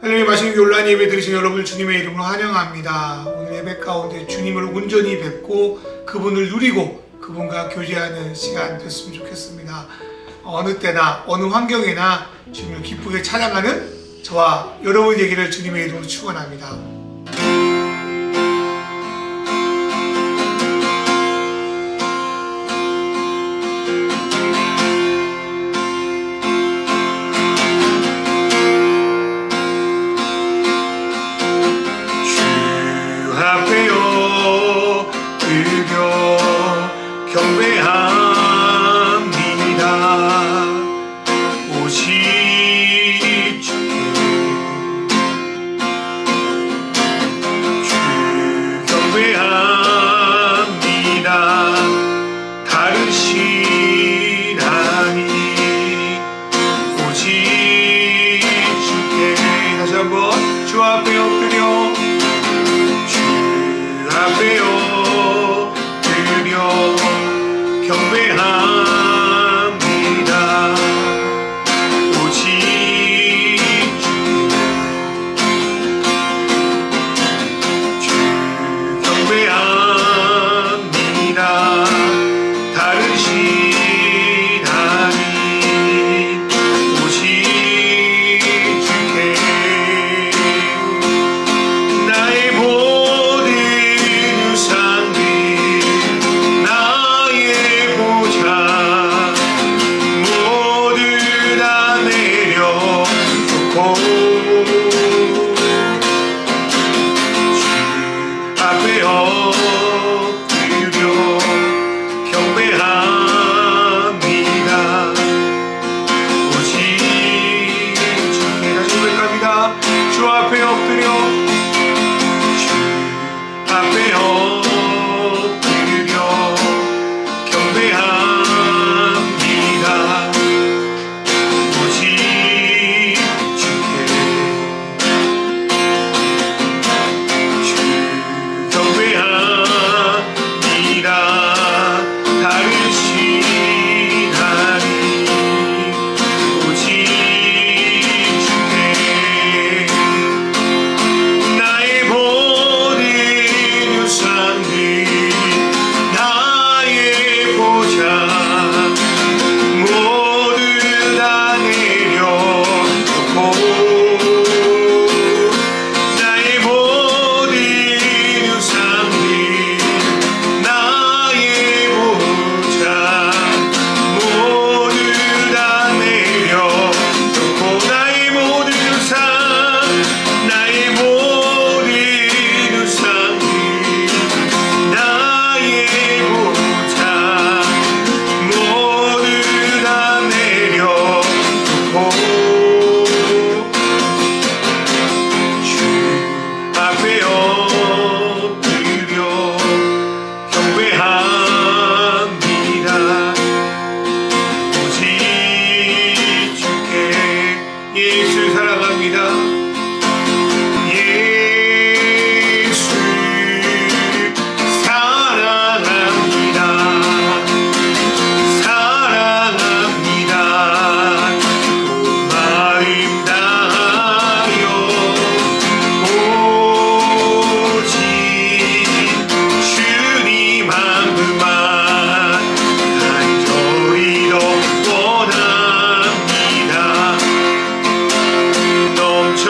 하나님의 말씀 온라인 예배 드리신 여러분을 주님의 이름으로 환영합니다. 오늘 예배 가운데 주님을 온전히 뵙고 그분을 누리고 그분과 교제하는 시간 됐으면 좋겠습니다. 어느 때나 어느 환경에나 주님을 기쁘게 찬양하는 저와 여러분 되기를 주님의 이름으로 축원합니다. 넘쳐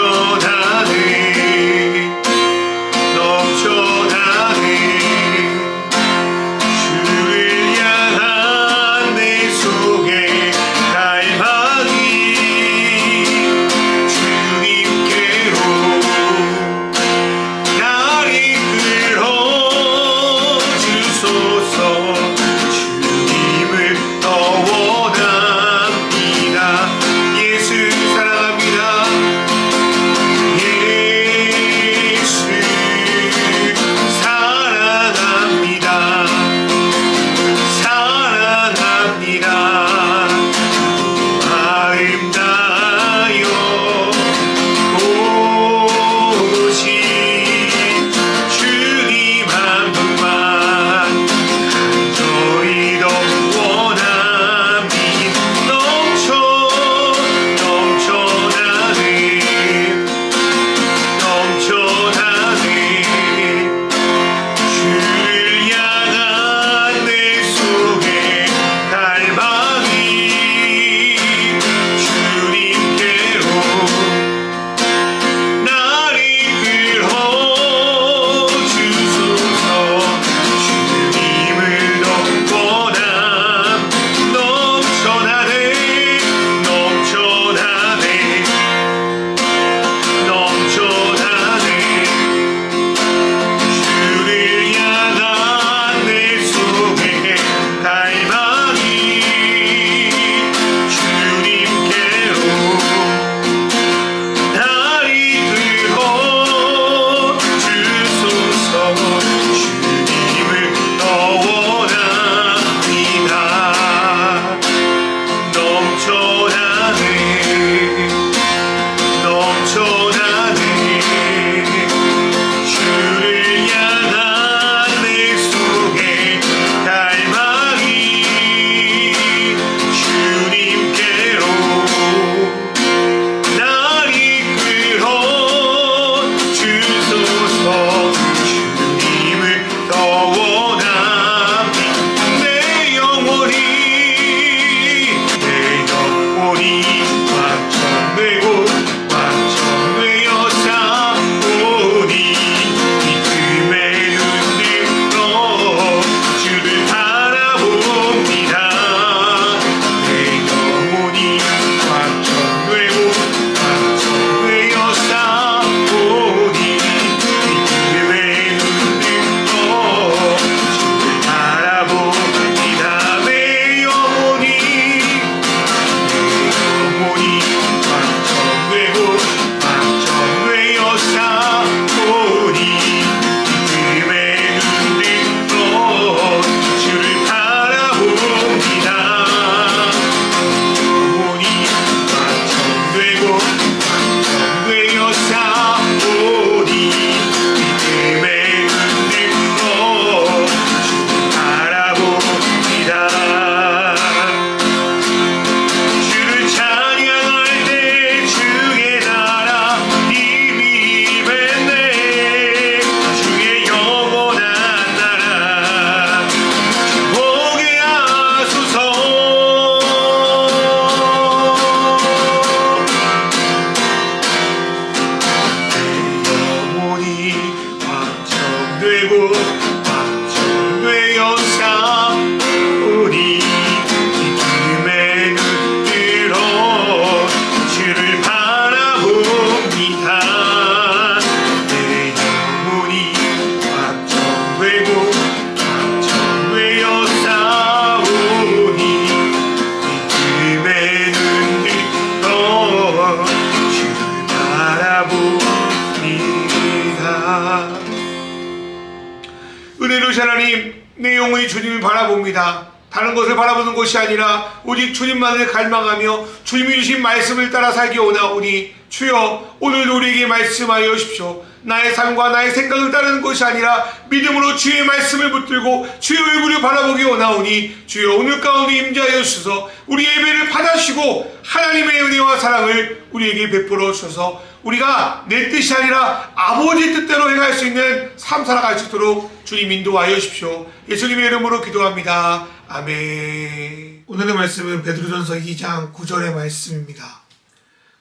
은혜로우신 하나님, 내 영혼이 주님을 바라봅니다. 다른 것을 바라보는 것이 아니라 오직 주님만을 갈망하며 주님이 주신 말씀을 따라 살기 원하오니 주여, 오늘도 우리에게 말씀하여 주십시오. 나의 삶과 나의 생각을 따르는 것이 아니라 믿음으로 주의 말씀을 붙들고 주의 얼굴을 바라보기 원하오니 주여, 오늘 가운데 임재하여 주셔서 우리 예배를 받아주시고 하나님의 은혜와 사랑을 우리에게 베풀어 주셔서 우리가 내 뜻이 아니라 아버지의 뜻대로 행할 수 있는 삶 살아갈 수 있도록 주님 인도하여 주십시오. 예수님의 이름으로 기도합니다. 아멘. 오늘의 말씀은 베드로전서 2장 9절의 말씀입니다.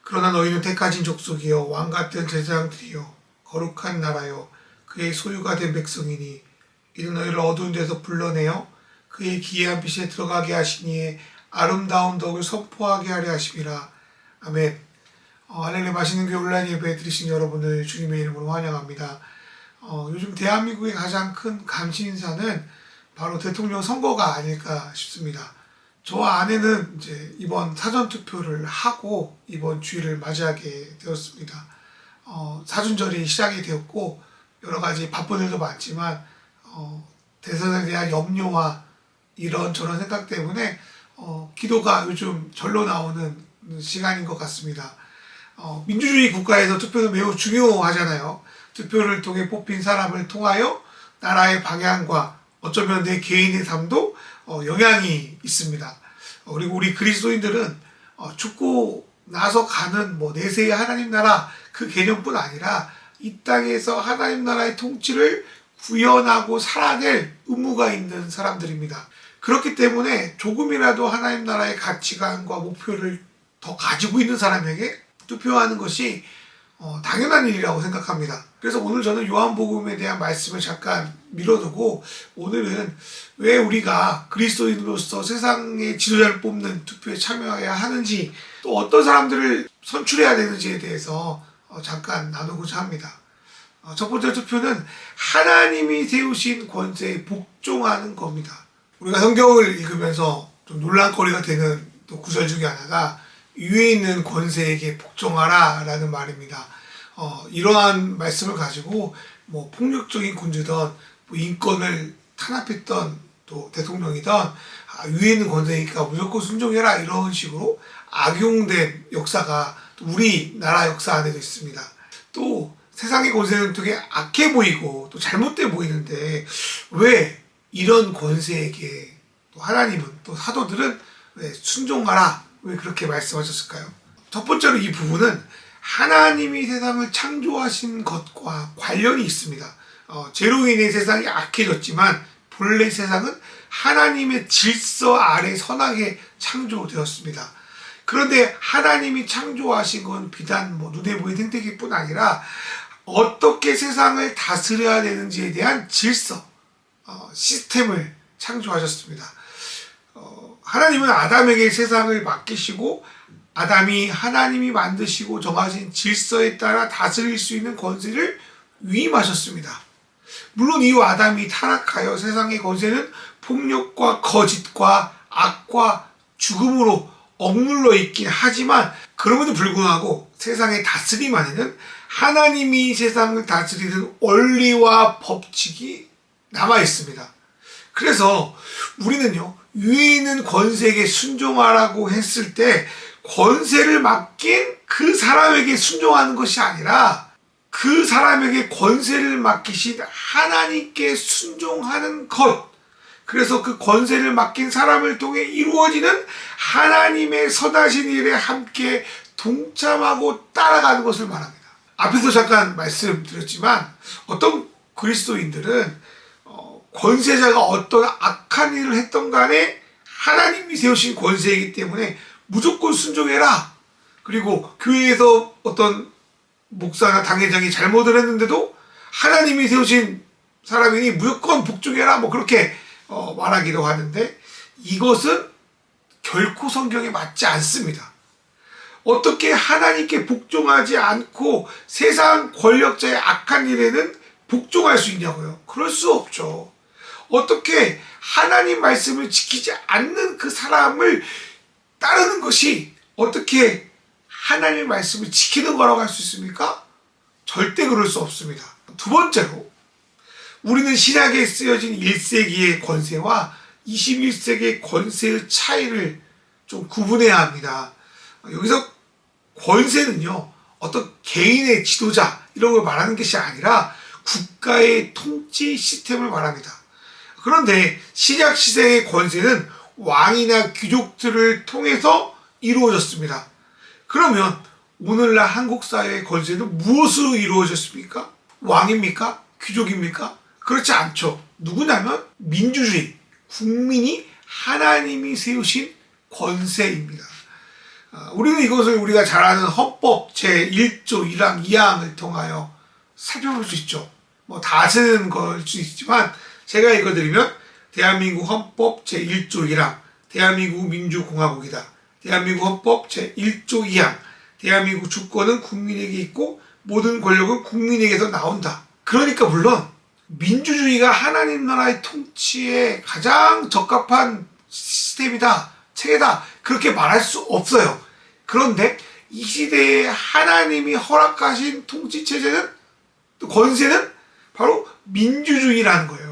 그러나 너희는 택하신 족속이요 왕같은 제사장들이요 거룩한 나라요 그의 소유가 된 백성이니 이는 너희를 어두운 데서 불러내어 그의 기이한 빛에 들어가게 하시니에 아름다운 덕을 선포하게 하려 하심이라. 아멘. 할렐루야. 맛있는 교회 온라인 예배 들으신 여러분을 주님의 이름으로 환영합니다. 요즘 대한민국의 가장 큰 감시인사는 바로 대통령 선거가 아닐까 싶습니다. 저 아내는 이제 이번 사전투표를 하고 이번 주일을 맞이하게 되었습니다. 사준절이 시작이 되었고 여러 가지 바쁜 일도 많지만 대선에 대한 염려와 이런저런 생각 때문에 기도가 요즘 절로 나오는 시간인 것 같습니다. 민주주의 국가에서 투표는 매우 중요하잖아요. 투표를 통해 뽑힌 사람을 통하여 나라의 방향과 어쩌면 내 개인의 삶도 영향이 있습니다. 그리고 우리 그리스도인들은 죽고 나서 가는 내세의 하나님 나라 그 개념뿐 아니라 이 땅에서 하나님 나라의 통치를 구현하고 살아낼 의무가 있는 사람들입니다. 그렇기 때문에 조금이라도 하나님 나라의 가치관과 목표를 더 가지고 있는 사람에게 투표하는 것이 당연한 일이라고 생각합니다. 그래서 오늘 저는 요한복음에 대한 말씀을 잠깐 미뤄두고 오늘은 왜 우리가 그리스도인으로서 세상의 지도자를 뽑는 투표에 참여해야 하는지 또 어떤 사람들을 선출해야 되는지에 대해서 잠깐 나누고자 합니다. 첫 번째 투표는 하나님이 세우신 권세에 복종하는 겁니다. 우리가 성경을 읽으면서 좀 논란거리가 되는 또 구절 중에 하나가 위에 있는 권세에게 복종하라 라는 말입니다. 이러한 말씀을 가지고 폭력적인 군주든 인권을 탄압했던 또 대통령이든 위에 있는 권세니까 무조건 순종해라 이런 식으로 악용된 역사가 또 우리나라 역사 안에도 있습니다. 또 세상의 권세는 되게 악해 보이고 또 잘못돼 보이는데 왜 이런 권세에게 또 하나님은 또 사도들은 왜 순종하라 왜 그렇게 말씀하셨을까요? 첫 번째로 이 부분은 하나님이 세상을 창조하신 것과 관련이 있습니다. 죄로 인해 세상이 악해졌지만 본래 세상은 하나님의 질서 아래 선하게 창조되었습니다. 그런데 하나님이 창조하신 건 비단 눈에 보이는 생태계뿐 아니라 어떻게 세상을 다스려야 되는지에 대한 질서, 시스템을 창조하셨습니다. 하나님은 아담에게 세상을 맡기시고 아담이 하나님이 만드시고 정하신 질서에 따라 다스릴 수 있는 권세를 위임하셨습니다. 물론 이후 아담이 타락하여 세상의 권세는 폭력과 거짓과 악과 죽음으로 억눌러 있긴 하지만 그럼에도 불구하고 세상의 다스림 안에는 하나님이 세상을 다스리는 원리와 법칙이 남아 있습니다. 그래서 우리는요, 위에 있는 권세에게 순종하라고 했을 때 권세를 맡긴 그 사람에게 순종하는 것이 아니라 그 사람에게 권세를 맡기신 하나님께 순종하는 것. 그래서 그 권세를 맡긴 사람을 통해 이루어지는 하나님의 선하신 일에 함께 동참하고 따라가는 것을 말합니다. 앞에서 잠깐 말씀드렸지만 어떤 그리스도인들은 권세자가 어떤 악한 일을 했던 간에 하나님이 세우신 권세이기 때문에 무조건 순종해라. 그리고 교회에서 어떤 목사나 당회장이 잘못을 했는데도 하나님이 세우신 사람이니 무조건 복종해라. 그렇게 말하기도 하는데 이것은 결코 성경에 맞지 않습니다. 어떻게 하나님께 복종하지 않고 세상 권력자의 악한 일에는 복종할 수 있냐고요? 그럴 수 없죠. 어떻게 하나님 말씀을 지키지 않는 그 사람을 따르는 것이 어떻게 하나님의 말씀을 지키는 거라고 할 수 있습니까? 절대 그럴 수 없습니다. 두 번째로 우리는 신약에 쓰여진 1세기의 권세와 21세기의 권세의 차이를 좀 구분해야 합니다. 여기서 권세는요, 어떤 개인의 지도자 이런 걸 말하는 것이 아니라 국가의 통치 시스템을 말합니다. 그런데 신약 시대의 권세는 왕이나 귀족들을 통해서 이루어졌습니다. 그러면 오늘날 한국 사회의 권세는 무엇으로 이루어졌습니까? 왕입니까? 귀족입니까? 그렇지 않죠. 누구냐면 민주주의, 국민이 하나님이 세우신 권세입니다. 우리는 이것을 우리가 잘 아는 헌법 제1조 1항 2항을 통하여 살펴볼 수 있죠. 뭐 다 쓰는 걸 수 있지만 제가 읽어드리면 대한민국 헌법 제1조 1항 대한민국 민주공화국이다. 대한민국 헌법 제1조 2항 대한민국 주권은 국민에게 있고 모든 권력은 국민에게서 나온다. 그러니까 물론 민주주의가 하나님 나라의 통치에 가장 적합한 시스템이다, 체계다, 그렇게 말할 수 없어요. 그런데 이 시대에 하나님이 허락하신 통치 체제는, 또 권세는 바로 민주주의라는 거예요.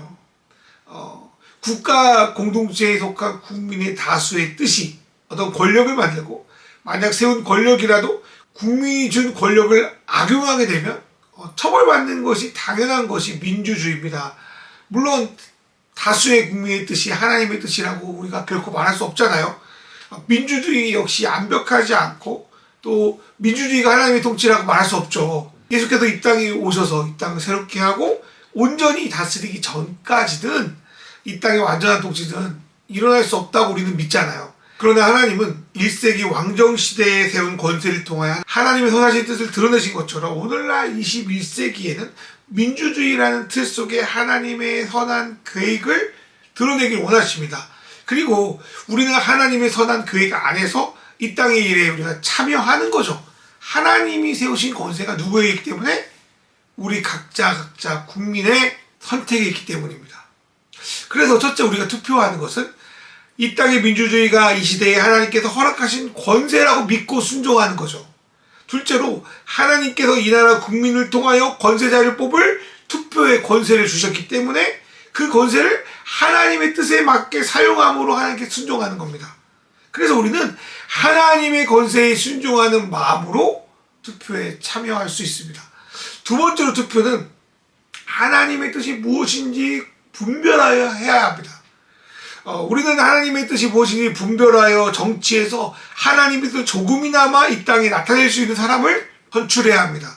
국가 공동체에 속한 국민의 다수의 뜻이 어떤 권력을 만들고, 만약 세운 권력이라도 국민이 준 권력을 악용하게 되면 처벌받는 것이 당연한 것이 민주주의입니다. 물론 다수의 국민의 뜻이 하나님의 뜻이라고 우리가 결코 말할 수 없잖아요. 민주주의 역시 완벽하지 않고 또 민주주의가 하나님의 통치라고 말할 수 없죠. 예수께서 이 땅에 오셔서 이 땅을 새롭게 하고 온전히 다스리기 전까지는 이 땅의 완전한 통치는 일어날 수 없다고 우리는 믿잖아요. 그러나 하나님은 1세기 왕정시대에 세운 권세를 통하여 하나님의 선하신 뜻을 드러내신 것처럼 오늘날 21세기에는 민주주의라는 틀 속에 하나님의 선한 계획을 드러내길 원하십니다. 그리고 우리는 하나님의 선한 계획 안에서 이 땅의 일에 우리가 참여하는 거죠. 하나님이 세우신 권세가 누구에게 있기 때문에? 우리 각자 국민의 선택이 있기 때문입니다. 그래서 첫째 우리가 투표하는 것은 이 땅의 민주주의가 이 시대에 하나님께서 허락하신 권세라고 믿고 순종하는 거죠. 둘째로 하나님께서 이 나라 국민을 통하여 권세자를 뽑을 투표의 권세를 주셨기 때문에 그 권세를 하나님의 뜻에 맞게 사용함으로 하나님께 순종하는 겁니다. 그래서 우리는 하나님의 권세에 순종하는 마음으로 투표에 참여할 수 있습니다. 두 번째로 투표는 하나님의 뜻이 무엇인지 분별하여 해야 합니다. 우리는 하나님의 뜻이 무엇인지 분별하여 정치에서 하나님의 뜻을 조금이나마 이 땅에 나타낼 수 있는 사람을 선출해야 합니다.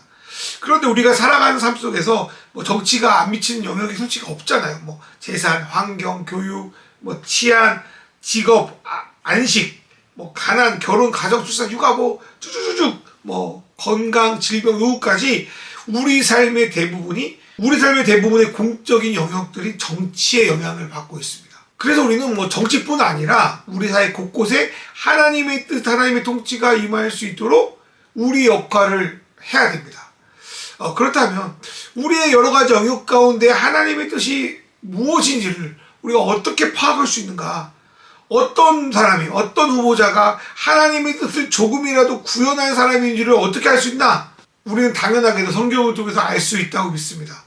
그런데 우리가 살아가는 삶 속에서 정치가 안 미치는 영역이 솔직히 없잖아요. 재산, 환경, 교육, 치안, 직업, 안식, 가난, 결혼, 가정, 출산, 육아, 쭉쭉쭉 건강, 질병, 노후까지 우리 삶의 대부분의 공적인 영역들이 정치의 영향을 받고 있습니다. 그래서 우리는 정치뿐 아니라 우리 사회 곳곳에 하나님의 뜻, 하나님의 통치가 임할 수 있도록 우리 역할을 해야 됩니다. 그렇다면 우리의 여러 가지 영역 가운데 하나님의 뜻이 무엇인지를 우리가 어떻게 파악할 수 있는가? 어떤 사람이, 어떤 후보자가 하나님의 뜻을 조금이라도 구현한 사람인지를 어떻게 알 수 있나? 우리는 당연하게도 성경을 통해서 알 수 있다고 믿습니다.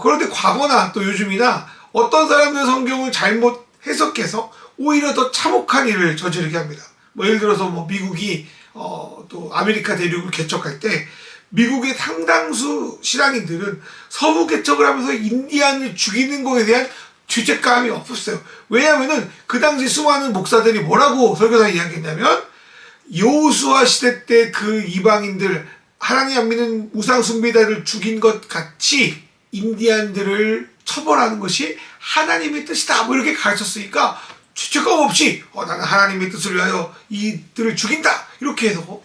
그런데 과거나 또 요즘이나 어떤 사람들은 성경을 잘못 해석해서 오히려 더 참혹한 일을 저지르게 합니다. 예를 들어서 미국이 또 아메리카 대륙을 개척할 때 미국의 상당수 신앙인들은 서부 개척을 하면서 인디안을 죽이는 것에 대한 죄책감이 없었어요. 왜냐하면은 그 당시 수많은 목사들이 뭐라고 설교사 이야기했냐면 여호수아 시대 때 그 이방인들 하나님 안 믿는 우상 숭배자를 죽인 것 같이 인디안들을 처벌하는 것이 하나님의 뜻이다 이렇게 가르쳤으니까 죄책감 없이 나는 하나님의 뜻을 위하여 이들을 죽인다 이렇게 해서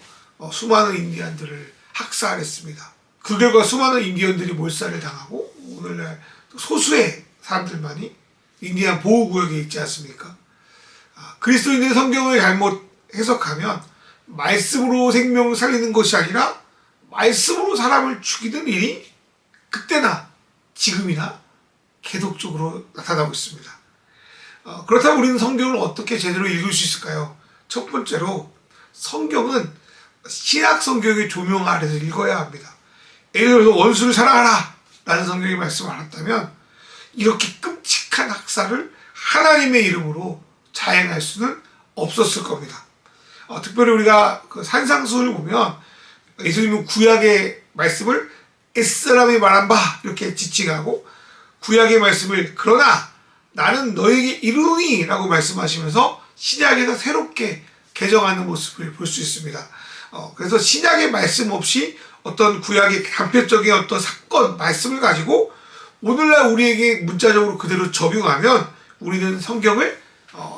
수많은 인디안들을 학살했습니다. 그 결과 수많은 인디언들이 몰살을 당하고 오늘날 소수의 사람들만이 인디안 보호구역에 있지 않습니까? 그리스도인들의 성경을 잘못 해석하면 말씀으로 생명을 살리는 것이 아니라 말씀으로 사람을 죽이는 일이 그때나 지금이나 계속적으로 나타나고 있습니다. 그렇다면 우리는 성경을 어떻게 제대로 읽을 수 있을까요? 첫 번째로 성경은 신약 성경의 조명 아래서 읽어야 합니다. 예를 들어서 원수를 사랑하라 라는 성경의 말씀을 알았다면 이렇게 끔찍한 학살을 하나님의 이름으로 자행할 수는 없었을 겁니다. 특별히 우리가 그 산상수를 보면 예수님은 구약의 말씀을 옛사람이 말한 바 이렇게 지칭하고 구약의 말씀을 그러나 나는 너에게 이르노니 라고 말씀하시면서 신약에서 새롭게 개정하는 모습을 볼 수 있습니다. 그래서 신약의 말씀 없이 어떤 구약의 간편적인 어떤 사건, 말씀을 가지고 오늘날 우리에게 문자적으로 그대로 적용하면 우리는 성경을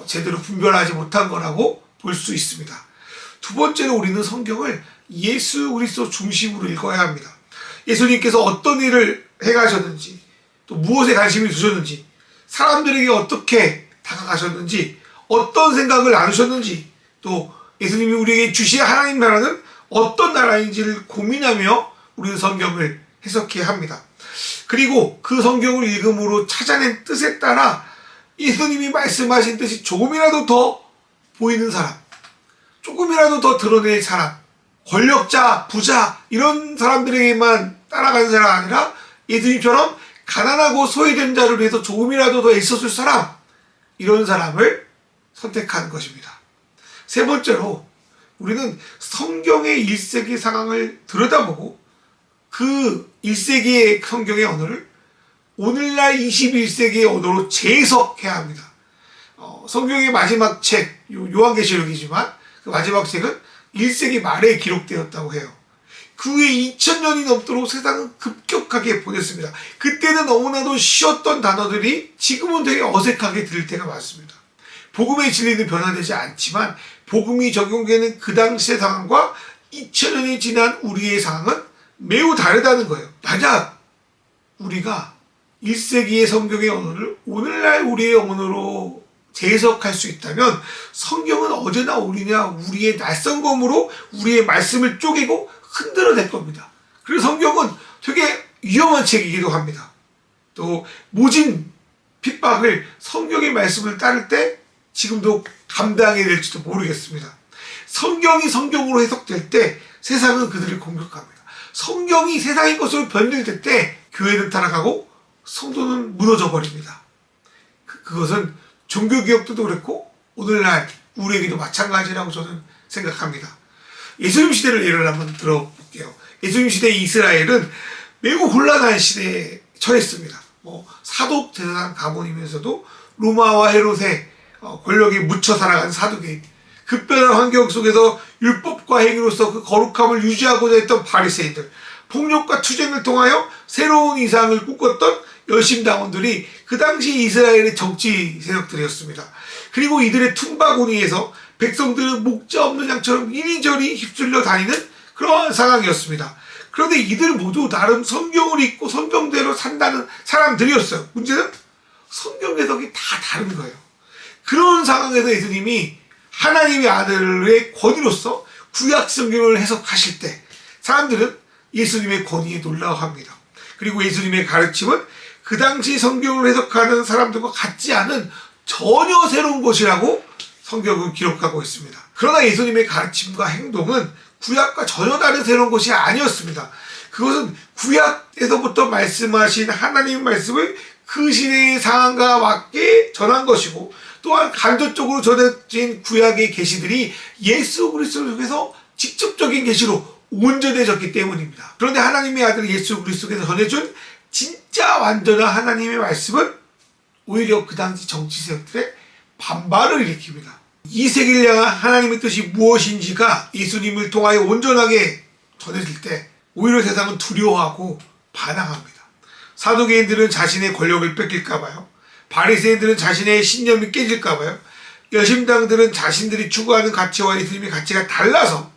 제대로 분별하지 못한 거라고 볼 수 있습니다. 두 번째로 우리는 성경을 예수 그리스도 중심으로 읽어야 합니다. 예수님께서 어떤 일을 해가셨는지, 또 무엇에 관심을 두셨는지, 사람들에게 어떻게 다가가셨는지, 어떤 생각을 나누셨는지, 또 예수님이 우리에게 주신 하나님 나라는 어떤 나라인지를 고민하며 우리는 성경을 해석해야 합니다. 그리고 그 성경을 읽음으로 찾아낸 뜻에 따라 예수님이 말씀하신 뜻이 조금이라도 더 보이는 사람, 조금이라도 더 드러낼 사람, 권력자, 부자 이런 사람들에게만 따라가는 사람이 아니라 예수님처럼 가난하고 소외된 자를 위해서 조금이라도 더 애써줄 사람, 이런 사람을 선택하는 것입니다. 세 번째로 우리는 성경의 1세기 상황을 들여다보고 그 1세기의 성경의 언어를 오늘날 21세기의 언어로 재해석해야 합니다. 성경의 마지막 책, 요한계시록이지만 그 마지막 책은 1세기 말에 기록되었다고 해요. 그 후에 2000년이 넘도록 세상은 급격하게 변했습니다. 그때는 너무나도 쉬웠던 단어들이 지금은 되게 어색하게 들릴 때가 많습니다. 복음의 진리는 변화되지 않지만 복음이 적용되는 그 당시의 상황과 2000년이 지난 우리의 상황은 매우 다르다는 거예요. 만약 우리가 1세기의 성경의 언어를 오늘날 우리의 언어로 재해석할 수 있다면 성경은 어제나 오늘이나 우리의 낯선검으로 우리의 말씀을 쪼개고 흔들어낼 겁니다. 그래서 성경은 되게 위험한 책이기도 합니다. 또 모진 핍박을 성경의 말씀을 따를 때 지금도 감당해야 될지도 모르겠습니다. 성경이 성경으로 해석될 때 세상은 그들을 공격합니다. 성경이 세상의 것으로 변질될 때 교회는 타락하고 성도는 무너져 버립니다. 그것은 종교개혁도 그렇고 오늘날 우리에게도 마찬가지라고 저는 생각합니다. 예수님 시대를 예를 한번 들어볼게요. 예수님 시대 이스라엘은 매우 곤란한 시대에 처했습니다. 사독 제사장 가문이면서도 로마와 헤롯의 권력에 묻혀 살아간 사두개인, 급변한 환경 속에서 율법과 행위로서 그 거룩함을 유지하고자 했던 바리새인들, 폭력과 투쟁을 통하여 새로운 이상을 꿈꿨던 열심당원들이 그 당시 이스라엘의 정치 세력들이었습니다. 그리고 이들의 퉁바구니에서 백성들은 목자 없는 양처럼 이리저리 휩쓸려 다니는 그러한 상황이었습니다. 그런데 이들 모두 나름 성경을 읽고 성경대로 산다는 사람들이었어요. 문제는 성경 해석이 다 다른 거예요. 그런 상황에서 예수님이 하나님의 아들의 권위로서 구약 성경을 해석하실 때 사람들은 예수님의 권위에 놀라워합니다. 그리고 예수님의 가르침은 그 당시 성경을 해석하는 사람들과 같지 않은 전혀 새로운 것이라고 성경은 기록하고 있습니다. 그러나 예수님의 가르침과 행동은 구약과 전혀 다른 새로운 것이 아니었습니다. 그것은 구약에서부터 말씀하신 하나님의 말씀을 그 시대의 상황과 맞게 전한 것이고, 또한 간접적으로 전해진 구약의 계시들이 예수 그리스도 속에서 직접적인 계시로 온전해졌기 때문입니다. 그런데 하나님의 아들 예수 그리스도께서 전해준 진짜 완전한 하나님의 말씀은 오히려 그 당시 정치 세력들의 반발을 일으킵니다. 이 세계를 향한 하나님의 뜻이 무엇인지가 예수님을 통하여 온전하게 전해질 때 오히려 세상은 두려워하고 반항합니다. 사두개인들은 자신의 권력을 뺏길까봐요. 바리새인들은 자신의 신념이 깨질까봐요. 열심당들은 자신들이 추구하는 가치와 예수님의 가치가 달라서,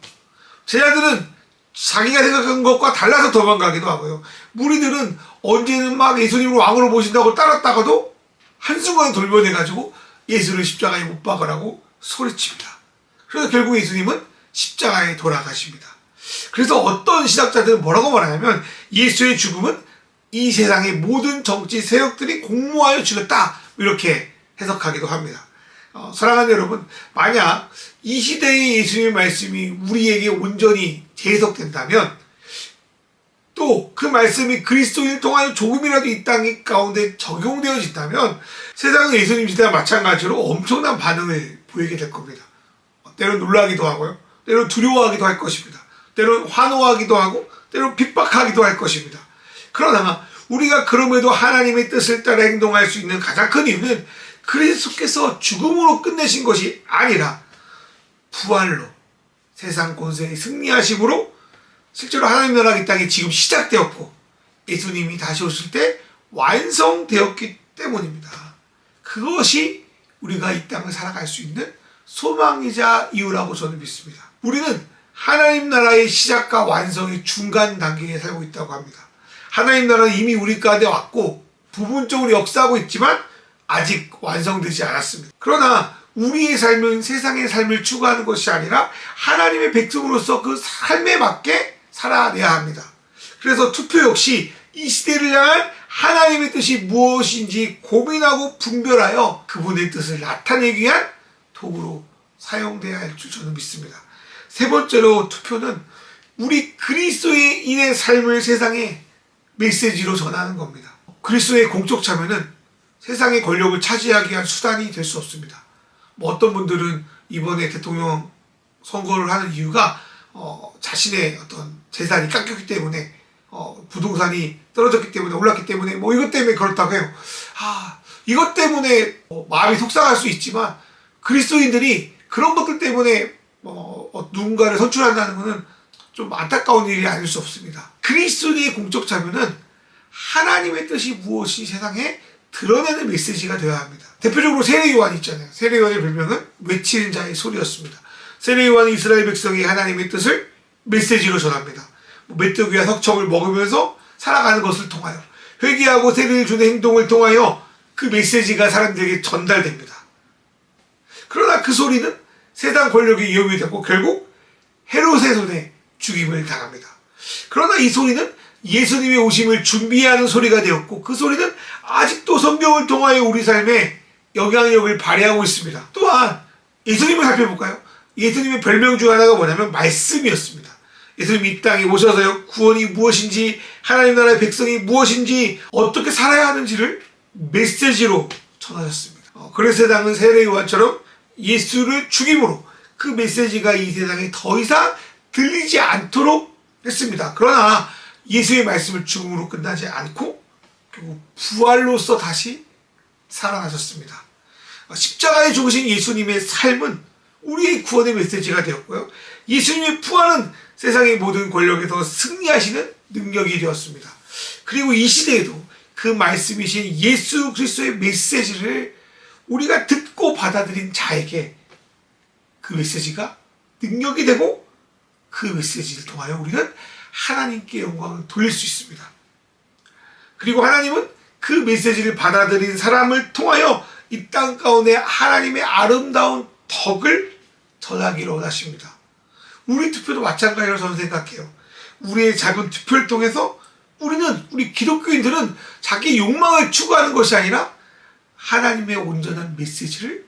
제자들은 자기가 생각한 것과 달라서 도망가기도 하고요. 무리들은 언제는 막 예수님을 왕으로 모신다고 따랐다가도 한순간에 돌변해가지고 예수를 십자가에 못 박으라고 소리칩니다. 그래서 결국 예수님은 십자가에 돌아가십니다. 그래서 어떤 신학자들은 뭐라고 말하냐면 예수의 죽음은 이 세상의 모든 정치 세력들이 공모하여 죽였다, 이렇게 해석하기도 합니다. 사랑하는 여러분, 만약 이 시대의 예수님의 말씀이 우리에게 온전히 재해석된다면 또 그 말씀이 그리스도인을 통하여 조금이라도 이 땅 가운데 적용되어진다면 세상은 예수님 시대와 마찬가지로 엄청난 반응을 보이게 될 겁니다. 때론 놀라기도 하고요. 때론 두려워하기도 할 것입니다. 때론 환호하기도 하고 때론 핍박하기도 할 것입니다. 그러나 우리가 그럼에도 하나님의 뜻을 따라 행동할 수 있는 가장 큰 이유는 그리스도께서 죽음으로 끝내신 것이 아니라 부활로 세상 권세에 승리하심으로 실제로 하나님 나라가 이 땅에 지금 시작되었고 예수님이 다시 오실 때 완성되었기 때문입니다. 그것이 우리가 이 땅을 살아갈 수 있는 소망이자 이유라고 저는 믿습니다. 우리는 하나님 나라의 시작과 완성의 중간 단계에 살고 있다고 합니다. 하나님 나라는 이미 우리 가운데 왔고 부분적으로 역사하고 있지만 아직 완성되지 않았습니다. 그러나 우리의 삶은 세상의 삶을 추구하는 것이 아니라 하나님의 백성으로서 그 삶에 맞게 살아내야 합니다. 그래서 투표 역시 이 시대를 향한 하나님의 뜻이 무엇인지 고민하고 분별하여 그분의 뜻을 나타내기 위한 도구로 사용돼야 할 줄 저는 믿습니다. 세 번째로 투표는 우리 그리스도인의 삶을 세상에 메시지로 전하는 겁니다. 그리스도의 공적 참여는 세상의 권력을 차지하기 위한 수단이 될 수 없습니다. 어떤 분들은 이번에 대통령 선거를 하는 이유가 자신의 어떤 재산이 깎였기 때문에 부동산이 떨어졌기 때문에 올랐기 때문에 이것 때문에 그렇다고 해요. 이것 때문에 마음이 속상할 수 있지만 그리스도인들이 그런 것들 때문에 누군가를 선출한다는 것은 좀 안타까운 일이 아닐 수 없습니다. 그리스도인의 공적 참여는 하나님의 뜻이 무엇이 세상에 드러내는 메시지가 되어야 합니다. 대표적으로 세례요한이 있잖아요. 세례요한의 별명은 외치는 자의 소리였습니다. 세례요한은 이스라엘 백성이 하나님의 뜻을 메시지로 전합니다. 메뚜기와 석청을 먹으면서 살아가는 것을 통하여 회개하고 세례를 주는 행동을 통하여 그 메시지가 사람들에게 전달됩니다. 그러나 그 소리는 세상 권력이 위협이 되고 결국 헤롯의 손에 죽임을 당합니다. 그러나 이 소리는 예수님의 오심을 준비하는 소리가 되었고 그 소리는 아직도 성경을 통하여 우리 삶에 영향력을 발휘하고 있습니다. 또한 예수님을 살펴볼까요? 예수님의 별명 중 하나가 뭐냐면 말씀이었습니다. 예수님이 이 땅에 오셔서요, 구원이 무엇인지, 하나님 나라의 백성이 무엇인지, 어떻게 살아야 하는지를 메시지로 전하셨습니다. 그래서 세상은 세례요한처럼 예수를 죽임으로 그 메시지가 이 세상에 더 이상 들리지 않도록 했습니다. 그러나 예수의 말씀을 죽음으로 끝나지 않고 결국 부활로서 다시 살아나셨습니다. 십자가에 죽으신 예수님의 삶은 우리의 구원의 메시지가 되었고요. 예수님의 부활은 세상의 모든 권력에서 승리하시는 능력이 되었습니다. 그리고 이 시대에도 그 말씀이신 예수 그리스도의 메시지를 우리가 듣고 받아들인 자에게 그 메시지가 능력이 되고 그 메시지를 통하여 우리는 하나님께 영광을 돌릴 수 있습니다. 그리고 하나님은 그 메시지를 받아들인 사람을 통하여 이 땅 가운데 하나님의 아름다운 덕을 전하기를 원하십니다. 우리 투표도 마찬가지로 저는 생각해요. 우리의 작은 투표를 통해서 우리 기독교인들은 자기 욕망을 추구하는 것이 아니라 하나님의 온전한 메시지를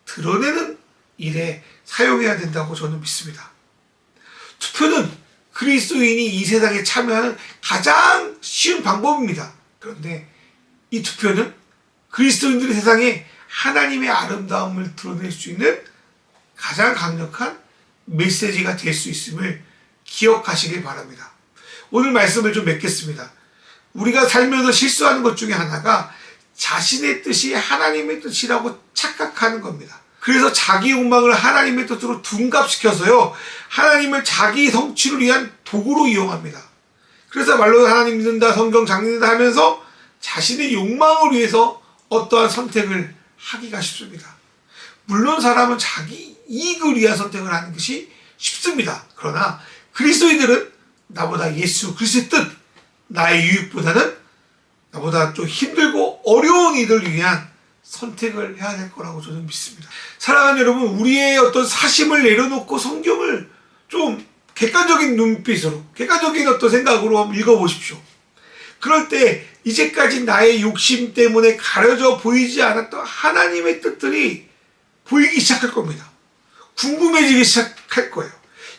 드러내는 일에 사용해야 된다고 저는 믿습니다. 투표는 그리스도인이 이 세상에 참여하는 가장 쉬운 방법입니다. 그런데 이 투표는 그리스도인들의 세상에 하나님의 아름다움을 드러낼 수 있는 가장 강력한 메시지가 될 수 있음을 기억하시길 바랍니다. 오늘 말씀을 좀 맺겠습니다. 우리가 살면서 실수하는 것 중에 하나가 자신의 뜻이 하나님의 뜻이라고 착각하는 겁니다. 그래서 자기 욕망을 하나님의 뜻으로 둔갑시켜서요, 하나님을 자기 성취를 위한 도구로 이용합니다. 그래서 말로 하나님 믿는다, 성경 장린다 하면서 자신의 욕망을 위해서 어떠한 선택을 하기가 쉽습니다. 물론 사람은 자기 이익을 위한 선택을 하는 것이 쉽습니다. 그러나 그리스도인들은 나보다 예수 그리스도의 뜻, 나의 유익보다는 나보다 좀 힘들고 어려운 이들을 위한 선택을 해야 될 거라고 저는 믿습니다. 사랑하는 여러분, 우리의 어떤 사심을 내려놓고 성경을 좀 객관적인 눈빛으로, 객관적인 어떤 생각으로 한번 읽어보십시오. 그럴 때 이제까지 나의 욕심 때문에 가려져 보이지 않았던 하나님의 뜻들이 보이기 시작할 겁니다. 궁금해지기 시작할 거예요.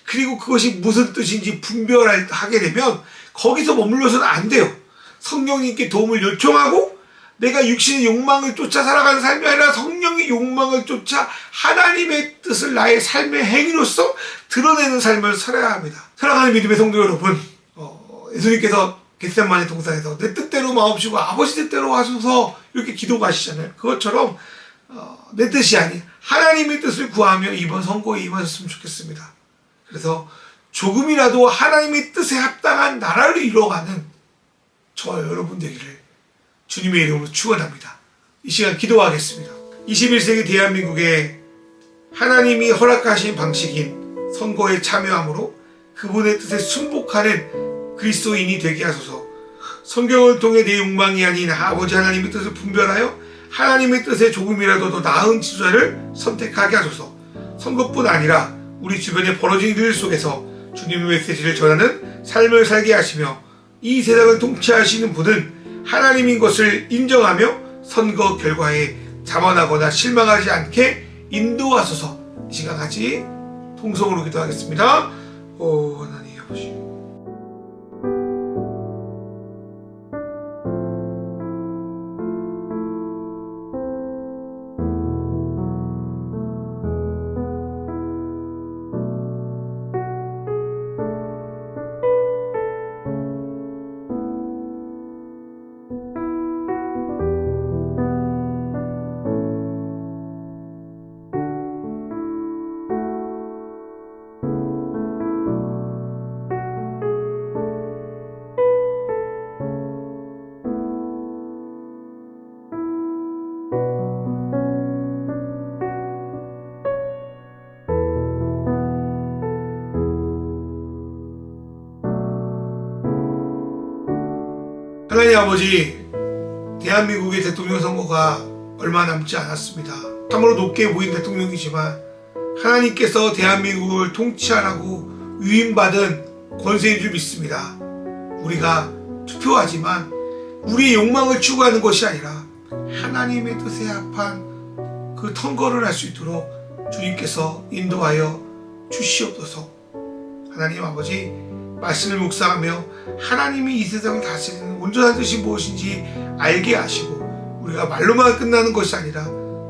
그리고 그것이 무슨 뜻인지 분별하게 되면 거기서 머물러서는 안 돼요. 성령님께 도움을 요청하고 내가 육신의 욕망을 쫓아 살아가는 삶이 아니라 성령의 욕망을 쫓아 하나님의 뜻을 나의 삶의 행위로서 드러내는 삶을 살아야 합니다. 사랑하는 믿음의 성도 여러분, 예수님께서 겟세마네 동산에서 내 뜻대로 마옵시고 아버지 뜻대로 하소서 이렇게 기도하시잖아요. 그것처럼 내 뜻이 아닌 하나님의 뜻을 구하며 이번 선거에 임하셨으면 좋겠습니다. 그래서 조금이라도 하나님의 뜻에 합당한 나라를 이루어가는 저와 여러분 되기를 주님의 이름으로 축원합니다. 이 시간 기도하겠습니다. 21세기 대한민국에 하나님이 허락하신 방식인 선거에 참여함으로 그분의 뜻에 순복하는 그리스도인이 되게 하소서. 성경을 통해 내 욕망이 아닌 아버지 하나님의 뜻을 분별하여 하나님의 뜻에 조금이라도 더 나은 지도자를 선택하게 하소서. 선거뿐 아니라 우리 주변에 벌어진 일 속에서 주님의 메시지를 전하는 삶을 살게 하시며 이 세상을 통치하시는 분은 하나님인 것을 인정하며 선거 결과에 자만하거나 실망하지 않게 인도하소서. 이 시간 같이 통성으로 기도하겠습니다. 하나님 아버지, 하나님 아버지, 대한민국의 대통령 선거가 얼마 남지 않았습니다. 참으로 높게 보인 대통령이지만 하나님께서 대한민국을 통치하라고 위임받은 권세인 줄 믿습니다. 우리가 투표하지만 우리의 욕망을 추구하는 것이 아니라 하나님의 뜻에 합한 그 선거를 할 수 있도록 주님께서 인도하여 주시옵소서. 하나님 아버지, 말씀을 묵상하며 하나님이 이 세상을 다스리는 온전한 뜻이 무엇인지 알게 하시고 우리가 말로만 끝나는 것이 아니라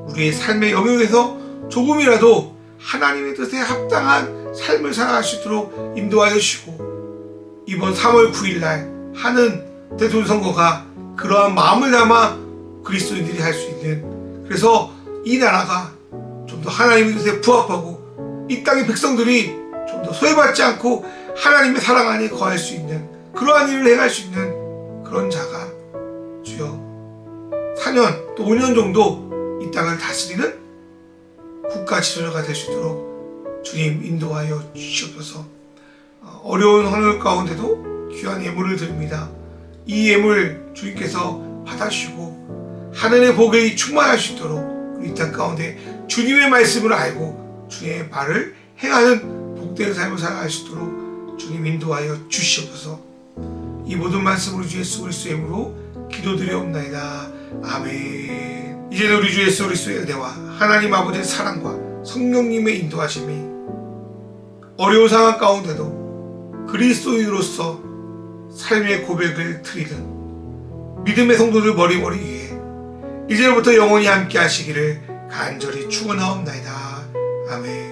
우리의 삶의 영역에서 조금이라도 하나님의 뜻에 합당한 삶을 살아갈 수 있도록 인도하여 주시고 이번 3월 9일날 하는 대통령 선거가 그러한 마음을 담아 그리스도인들이 할 수 있는, 그래서 이 나라가 좀 더 하나님의 뜻에 부합하고 이 땅의 백성들이 좀 더 소외받지 않고 하나님의 사랑 안에 거할 수 있는 그러한 일을 행할 수 있는 그런 자가 주여 4년 또 5년 정도 이 땅을 다스리는 국가 지도자가 될 수 있도록 주님 인도하여 주시옵소서. 어려운 환경 가운데도 귀한 예물을 드립니다. 이 예물 주님께서 받아주시고 하늘의 복이 충만할 수 있도록 이 땅 가운데 주님의 말씀을 알고 주님의 말을 행하는 복된 삶을 살아갈 수 있도록 주님 인도하여 주시옵소서. 이 모든 말씀으로 주 예수 그리스도의 이름으로 기도드리옵나이다. 아멘. 이제는 우리 주 예수 그리스도의 은혜와 하나님 아버지의 사랑과 성령님의 인도하심이 어려운 상황 가운데도 그리스도인으로서 삶의 고백을 드리는 믿음의 성도들 머리머리 위에 이제부터 영원히 함께 하시기를 간절히 축원하옵나이다. 아멘.